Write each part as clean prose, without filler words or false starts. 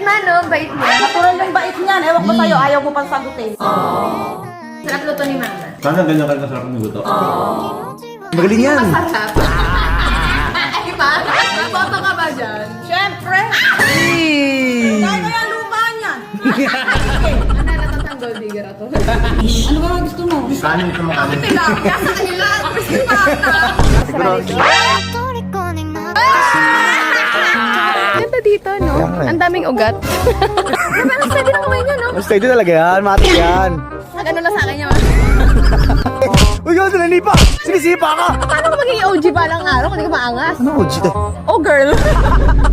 man, no? Bait niya. Natural yung bait niyan. Ewan ko sa'yo, ayaw mo pang sagutin. Sarap luto ni Mama. Sana ganyan ka kasarap ng luto. Magaling yan. Masarap. Ay, ma? Naboto ka ba dyan? Siyempre! Hey! Dahil ko yung lupa niyan. Ano natatang gold digger ako? Ano ba gusto mo? Kanin ito mga kanin. Tilapia sa kanila. Gusto Mama. Ganda dito, no? Ang daming ugat. Ang steady na kamay niya, no? Mas steady talaga yan. Matik yan. Ano na sa akin niya, ma? Uy, gano'n nanipa! Sige, sipa ka! Paano ka magiging OG balang araw kung hindi ka maangas? Ano, OG to? Oh, girl.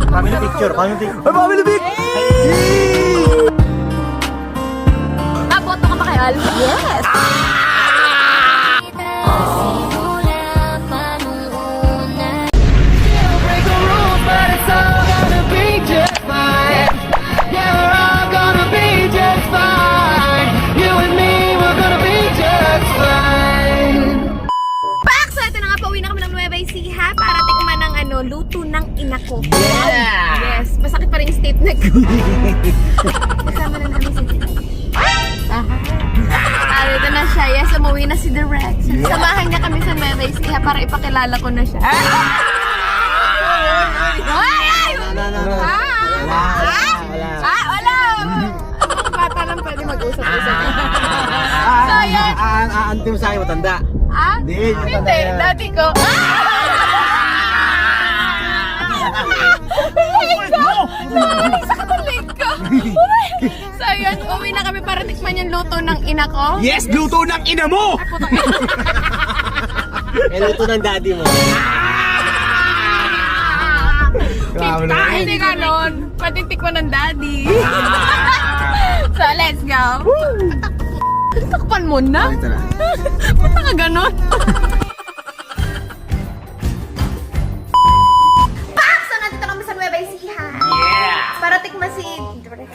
Family picture, family picture. Ay, family big! Boto ka ba kay Al? Yes! Para tikman ng luto ng ina ko. Yeah. Yes, masakit pa rin yung state neck ko. Kasama na namin si Direk. Ito na siya. Yes, umuwi na si Direk. Samahan niya kami sa Nueva Ecija para ipakilala ko na siya. Wala! Bata lang pwede mag-usap-usap. So, yan. Auntie mo sa'yo, matanda. Hindi, Hindi, dati ko. Nakalig sa katulig ko. So yun, uwi na kami para tikman yung luto ng ina ko. Yes, luto ng ina mo! Eh, luto ng daddy mo. Kita, hindi ka nun. Pwede tikman ng daddy. So let's go. Takpan mo na. Punta ka ganon. So nandito kami sa Nueva Ecija. Para tikman si Direk.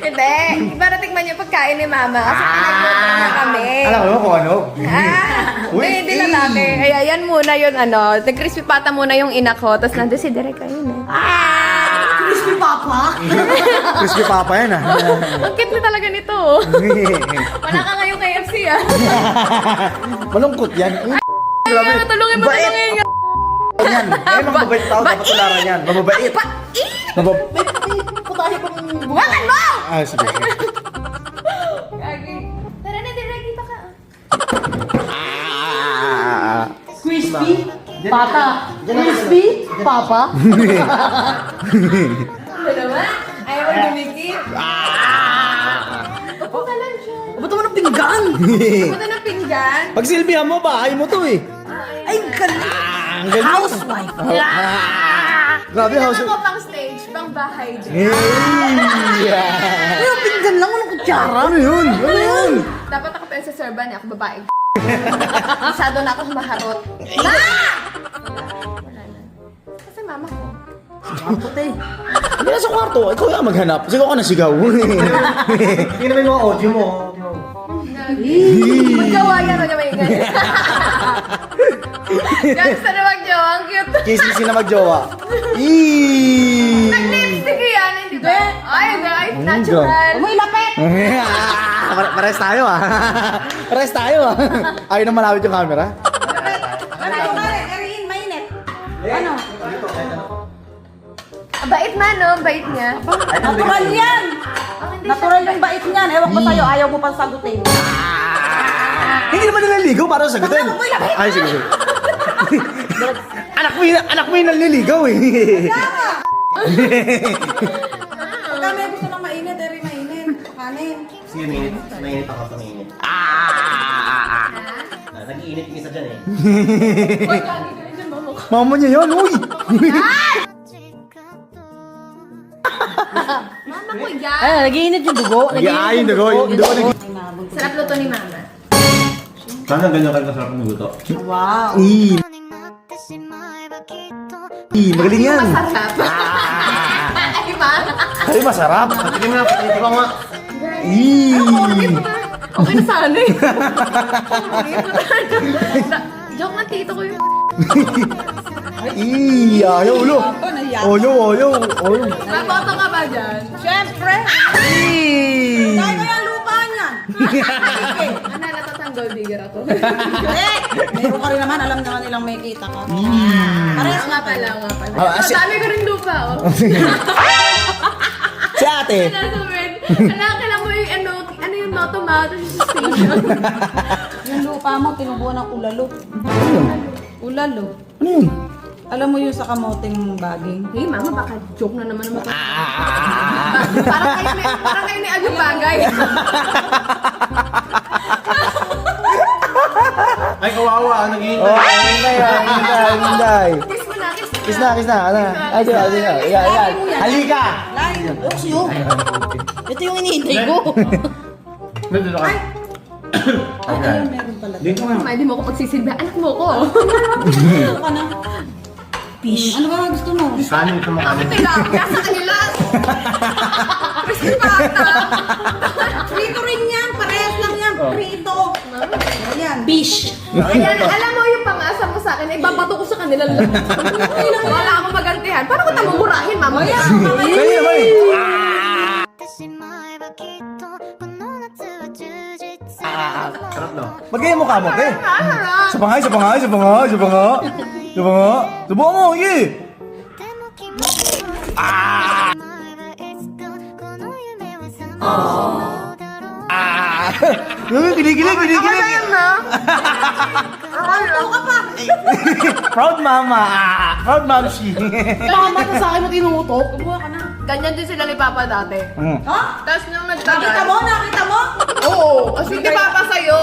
Hindi. Para tikman yung pagkain ni Mama. Kasi pinagluto na kami. Alam mo kung ano? Hindi lang natin. Kaya yan muna yun, nag-crispy pata muna yung ina ko. Tapos nandun si Direk ayun Crispy Papa? Crispy papa yan ah. Ang cute na talaga nito. Wala ka ngayong KFC Malungkot yan. Grabe. Tulungin mo, tulungin nga. Yan. Eh, mga mabait tao. Dapat tularan yan. Mababait. Putahe ko ng Buwangan mo! Ah, sige. Gagi. Tara na, Direk. Dito ka. crispy Pata. Crispy Papa? Ano naman? Ayaw mo dumikit. Upo ka lang dyan. Ba't mo ng pinggan? Punta ng pinggan. Pagsilbihan mo, bahay mo to eh. Ay, galing. Ang galing. Housewife. Grabe, Hindi house. naman ko pang stage, pang bahay dyan. Hey! Ay, ang pinggan lang. Walang kutsara. Ano yun? Ano yun? Dapat ako pa sa serban niya, ako babae. Masyado na ako maharot. Ma! Wala na. Kasi mama ko. Puti. Hindi na sa kwarto. Ikaw yung maghanap. Sigaw ka na sigaw. Hindi naman yung mga audio mo. Magjawa yan, magjawa yan. Gangsta na magjawa, ang cute. KCC na magjowa. Eee! Nag-lipstick yan, hindi ba? Ay, guys, natural. May lapit. Pares tayo ah. Pares tayo ah. Ayaw na malawit yung camera. Ano ka rin? Erin, mainit. Ano? Bait man, no? Bait niya. Natural yan. Natural yung bait niyan. Ewan ko sa'yo, ayaw mo pang sagutin. Hindi naman naliligaw para sagutin. Ay, sige, sige. anak mo yung naliligaw eh. Pagka may gusto ng mainit, Erin, mainit. Kanin. Sige, mainit ako sa mainit. Nag-iinit yung isa dyan eh. Uy, gagi ka rin dyan, mama ko. Mama niya yun, uy. Mama ko yan. Ay, nagiinit yung dugo. Yung dugo, yung dugo. Sarap luto ni Mama. Sana ganyan ka kasarap ng luto. Wow. Magaling yan. Masarap. Ay, ma. Ay, masarap. Tingnan nga, tingnan ko nga. Okay na sana eh. Joke lang, tito ko yun. Ayaw, ulo. Ayaw. Naboto ka ba dyan? Siyempre. Dahil ko yung lupa niyan. Ano, natatang gold digger ako. Meron ka rin naman, alam naman nilang may kita ka. Parehas nga pala. Ah, si- Dami ko rin lupa, oh. Si ate. Kailangan mo yung ano yung tomato sa station. Yung lupa mo, tinubuan ng ulalo. Ulalo. Ano yun? Alam mo yung sa kamoting baging? Hey, mama, baka joke na naman naman. Parang kayo ni Agyo Bagay. Ay, kawawa. Oh, hinday. Kiss mo na, Kiss na. Ano? Ay, sige. Yan. Halika! Layo. Oksyo. Ito yung inihintay ko. Nandito ka. Ayun, meron pala. Dito nga. Hindi mo ako pagsisilbi. Anak mo ko. Ano ka na? Fish. Ano ba gusto mo? Kanin ito mo kanin. Teka, nasa kanila. Crispy pata. Prito rin yan. Parehas lang yan. Prito. Ayan. Fish. Ayan, alam mo yung pangasa mo sa akin, ibabato ko sa kanila. Wala akong magantihan. Paano ko tamumurahin, mama? Kaya naman eh. ってしまえばきっとこの夏は充実する Sarap no? Magkaya mukha mo, ke. Sarap. Isa pa nga. Subukan mo, sige. でも君はしてしまえばいつかこの夢は覚めてしまうだろう Kilig. Proud mama. Proud mom she. Tama ka sa akin mo tinutok. Ganyan din sila ni Papa dati. Ha? Tapos nung Nakita nagtagal. mo? Nakita mo? Oo, kasi di Papa sa'yo.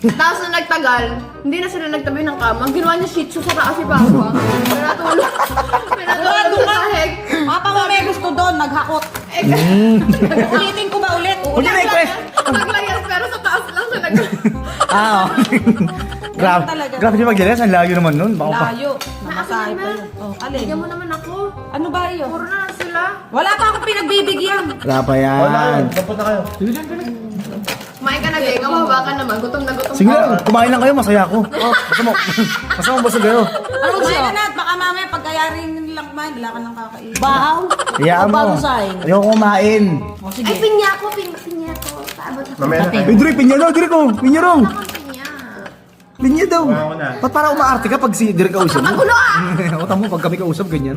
Tapos nung nagtagal, hindi na sila nagtabi ng kama. Ang ginawa niya shih tzu sa taas si Papa. Pinatulog. Pinatulog sa sahig. Papa mo may gusto doon. Naghakot. Ulitin ko ba ulit? Uli na request. Naglayas pero sa taas lang siya nag... Grabe. talaga. Grabe siya maglalas. Ang layo naman nun. Baka pa. Layo. Nakasahe pa yun. Oh, alin? Bigyan mo naman ako. Ano ba yun? Puro na lang sila. Wala pa akong pinagbibigyan. Wala pa yan. Wala yun. Dapat na kayo. Kumain ka na, Jay. Mahawakan naman. Gutom na gutom. Sige lang. Kumain lang kayo. Masaya ako. Basta mo busog kayo. Ano kumain ka na at baka mamaya pagkayarin nilang kumain, wala ka nang kakain. Bahaw? Hayaan mo. Ayoko kumain. O Ay, sige. pinya ko. Pinya ko. Paabot ako. Mamaya na kayo. Pindri, pinya daw. Diri ko. Pinya rong. Ako pinya. Pinya daw. Wala ko na. Ba't para umaarte ka pag si Diri kausap mo? Magulo ah! Utam mo pag kami kausap ganyan.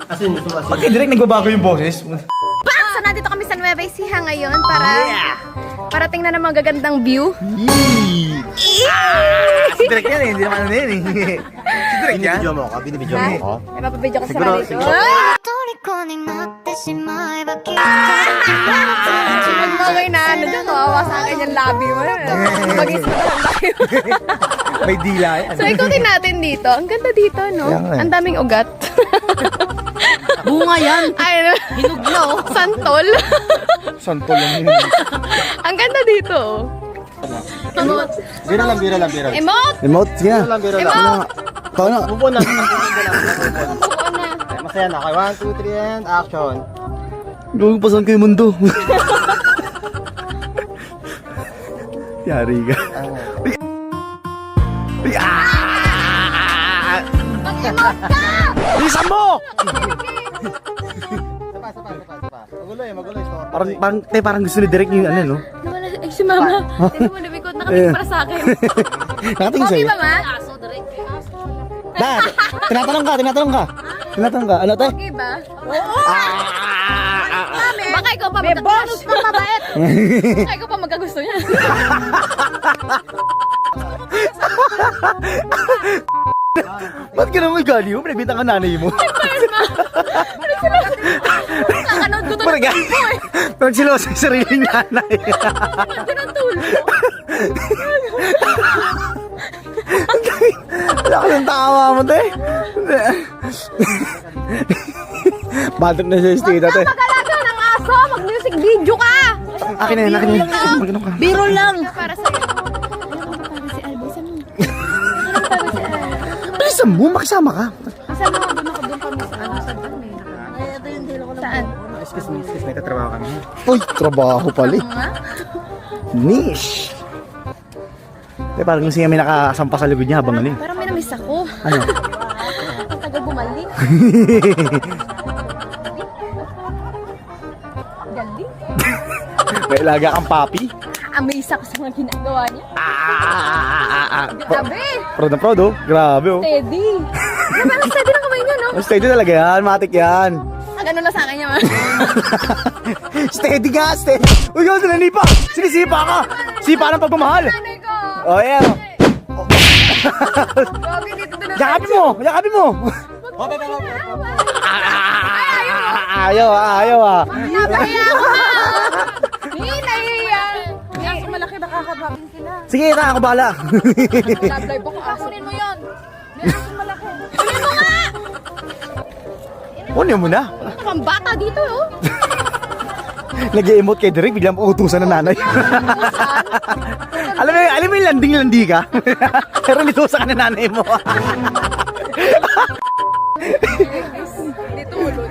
As in, gusto mo as in. Pag direct nagbabago yung boses. Bang! So, nandito kami sa Nueva Ecija ngayon para tingnan ng magagandang view. Si Direk yan eh. Hindi naman ano yan eh. Si Direk yan. Binibidyo mo ako. Binibidyo mo ako. Ay, papabidyo ko sa Siguro- sarili ko. siguro- Ah! 虜になってしまえばきっと Pag mga inaano dyan, kawawa sa akin yung labi mo. Mag-is mo na labi mo. May dila yan. So, ikutin natin dito. Ang ganda dito, no? Kaya nga eh. Ang daming ugat. Bunga yan. Ay, ano? Hinuglo. Santol. Santo lang yun. Ang ganda dito. Emote. Bira lang. Emote! Emote, sige na. Bira lang. Emote! Ikaw na. Bubo na. Buo na. Masaya na. Okay, 1, 2, 3, and action. Gawin pasan ko yung mundo. Yari ka. Mag-emote ka! Bilisan mo! Magulo eh. Parang gusto ni Direk yung ano, no? Nawala, ay si mama. Tingnan mo, nabikot na kami para sa akin. Nakatingin Okay sa'yo. ba, ma? Da, tinatanong ka. Ano to? Okay ba? Baka ikaw pa bonus pa mabait. Baka ikaw pa magkagusto niya. Ba't ka naman gali mo? Pinagbintang ka nanay mo. Kakanood ko to Parang ng tulpo eh. Parang sila sa sariling nanay. Kakanood ko ng tulpo. Wala ka ng tawa mo, te. Batok na siya yung stay dati. Magalaga ng aso, mag-music video ka. Akin na yun. Magano ka. Biro lang. Para sa'yo. Ano ba para si Albo? Saan mo? Bilisan mo, makisama ka. Saan mo? Doon kami sa ano? Saan kami? Saan? Excuse me. May tatrabaho kami. Uy, trabaho pala eh. Nga? Niche. Eh, parang gusto niya may nakasampa sa likod niya habang ano eh. Parang may namiss ako. Ano? Ang tagal bumalik. Galing. May alaga kang papi? Amaze ako sa mga ginagawa niya. Grabe. Proud na proud, oh. Grabe, oh. Steady. Grabe, ang steady ng kamay niya, no? Steady talaga yan, matik yan. Ang gano'n na sa akin niya, ma. Steady ka, steady. Uy, gawin sila nipa. Sinisipa ka. Sipa ng pagmamahal. Nanay ko. Oh, yeah. Grabe, dito din. Yakapin mo, yakapin mo. Ayaw, ayaw, ah. Napahiya ako, ma. Hindi, nahihiya. Hindi ako malaki, nakakabapin sila. Sige, ita, ako bahala. Love life ako. Kunin mo yun. Hindi ako malaki. Kunin mo nga! Kunin mo na. Pang bata dito, oh. Nag-emote kay Derek, biglang uutusan ng nanay. alam mo yung landing-landi ka? Pero nitusan ka ng nanay mo. Dito, ulod.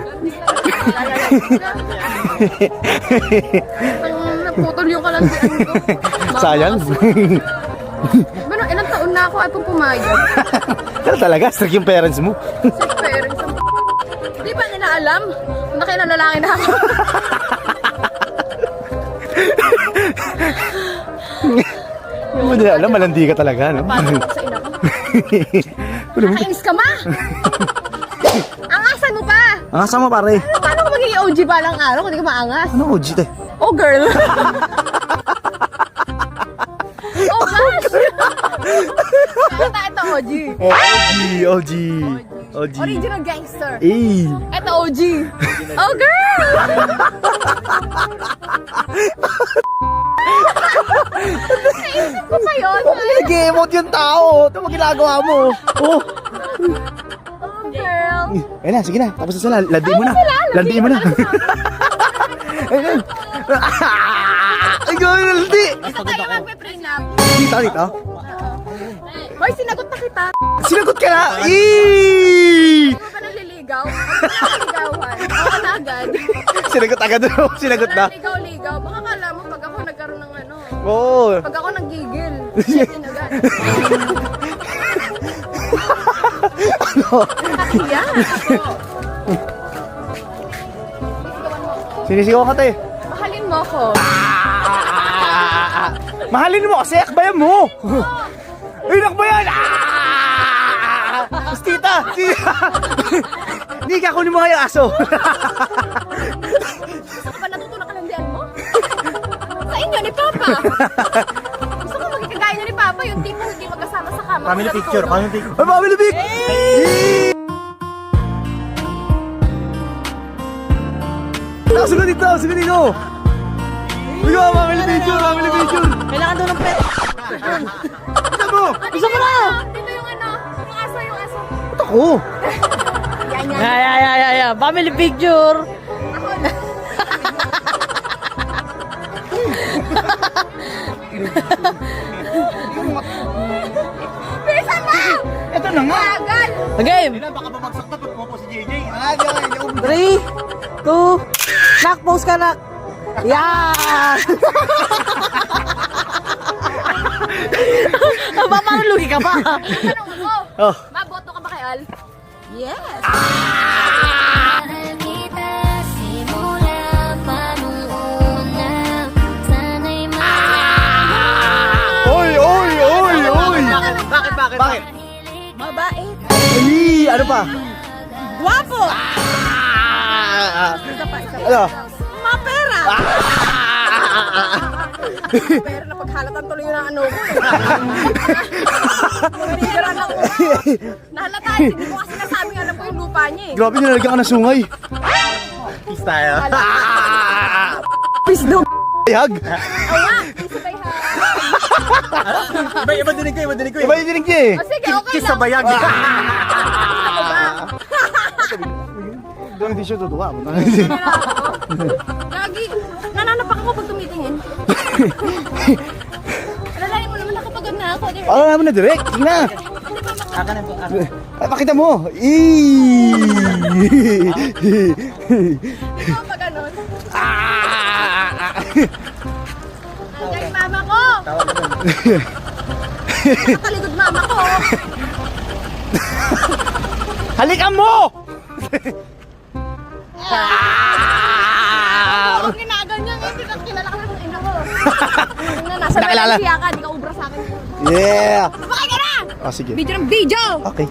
Ang naputol yung kalandian ko. Sayang. Bueno, ilang taon na ako ay pumayag. Pero talaga, strict yung parents mo. Sa parents. Di ba nila alam? Kung nakilalalaki na ako. Hindi mo nila alam, malandi ka talaga, no? Paano ako sa ina ko? Nakainis ka, ma! Angasan mo pa! Ang asama pare. Paano ko magiging OG balang araw kung di ka maangas? Ano, OG tayo? Oh, girl! Oh, gosh! Ito, OG. OG. OG. Original gangster. Eh. Ito, OG. Oh, girl! Naisip ko pa yun. Nag-emote yung tao. Ito mo ginagawa mo. Oh. Oh, girl. Ayun na, sige na. Tapos na sila. Landiin mo na. Landiin mo na. Ayun. Ay, gawin na landi. Gusto tayo magpe-prenup. Dito, dito. Hoy, sinagot na kita. Sinagot ka na. Eee! Ano ba naliligaw? Naliligawan. Ako na agad. Sinagot agad. Sinagot na. Ligaw-ligaw. Baka kala mo pag ako nagkaroon ng ano. Oo. Pag ako naggigil. Shitin agad. Ano? Katiya. Ako. Sinisigaw ka tayo. Mahalin mo ako. Mahalin mo kasi akbayan mo. Ay, nakbayan! Tita! Hindi ka kunin mo nga yung aso. Gusto ko ba natutunan ka landian mo? Sa inyo ni Papa. Gusto ko maging kagaya niyo ni Papa. Yung tipo hindi magkasama sa kama. Family picture, family picture. Ay, family pic! Sugat dito! Sugat dito! Ikaw, family picture! Family picture! Kailangan doon ng pet. Isa mo! Isa mo na! Dito yung ano. Yung aso, yung aso. Ito ko! Yan, yan. Yeah. Family picture. Bilisan mo! Ito na nga! Agad! Game. Baka bumagsak na pag pupo si JJ. 3, 2, knock, pose ka, knock. Yeah! Parang lugi ka pa. Tanong mo. Oh. Maboto ka ba kay Al? Yes! Mahal kita simula pa nung una. Sana'y Oy! Bakit? Mabait. Ay, ano pa? Guwapo! Ano? Mapera! Pero napaghalatan tuloy yun ang ano ko eh. Narigaran ako. Nahalataan, hindi ko kasi nasabing alam ko yung lupa niya eh. Grabe, nilalagyan ka ng sungay. Kiss tayo. Please do. Ayag! Oo nga, isabay ha. Iba dinig ko. Iba yung dinig niya eh. O sige, okay Kiss sa lang. bayag. Ako ba? Doon hindi siya tutuwa. Lagi, nananapak ako pag tumitingin. Alalahin mo naman nakapagod na ako. Di ba? Ano naman na direct? Sige na. Ay, pakita mo. Di ba pag ganon? Hanggang mama ko! Nakataligod mama ko! Halikan mo! Huwag ginaganyan, hindi ka kilala ka ng ina ko. Nasa Nakilala. Malaysia ka, di ka ubra sa akin. Yeah! Bakit ka na? Oh, sige. Video ng video! Okay.